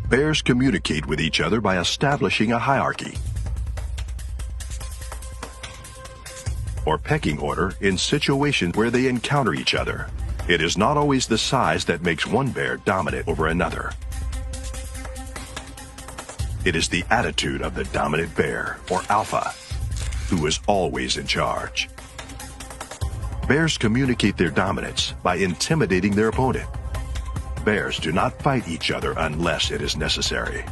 Bears communicate with each other by establishing a hierarchy or pecking order in situations where they encounter each other. It is not always the size that makes one bear dominant over another. It is the attitude of the dominant bear, or alpha, who is always in charge. Bears communicate their dominance by intimidating their opponent. Bears do not fight each other unless it is necessary.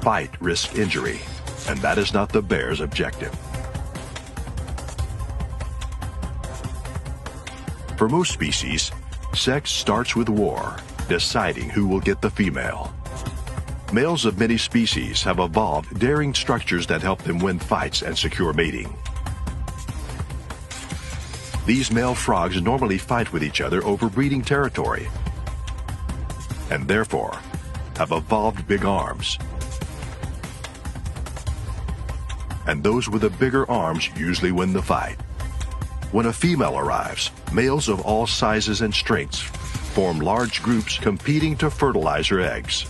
Fight risks injury, and that is not the bear's objective. For most species, sex starts with war, deciding who will get the female. Males of many species have evolved daring structures that help them win fights and secure mating. These male frogs normally fight with each other over breeding territory, and therefore have evolved big arms. And those with the bigger arms usually win the fight. When a female arrives, males of all sizes and strengths form large groups competing to fertilize her eggs.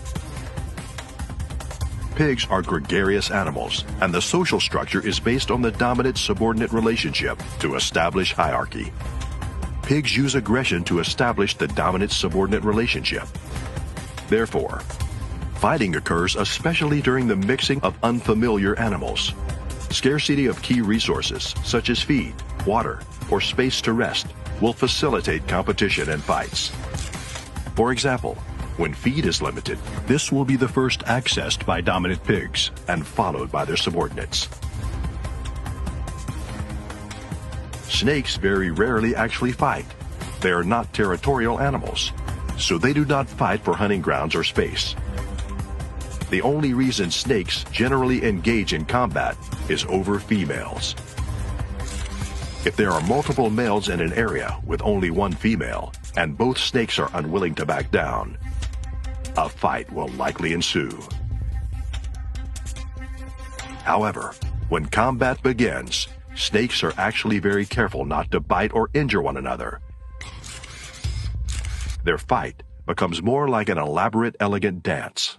Pigs are gregarious animals, and the social structure is based on the dominant-subordinate relationship to establish hierarchy. Pigs use aggression to establish the dominant-subordinate relationship. Therefore, fighting occurs especially during the mixing of unfamiliar animals. Scarcity of key resources, such as feed, water, or space to rest, will facilitate competition and fights. For example, when feed is limited, this will be the first accessed by dominant pigs and followed by their subordinates. Snakes very rarely actually fight. They are not territorial animals, so they do not fight for hunting grounds or space. The only reason snakes generally engage in combat is over females. If there are multiple males in an area with only one female, and both snakes are unwilling to back down, a fight will likely ensue. However, when combat begins, snakes are actually very careful not to bite or injure one another. Their fight becomes more like an elaborate, elegant dance,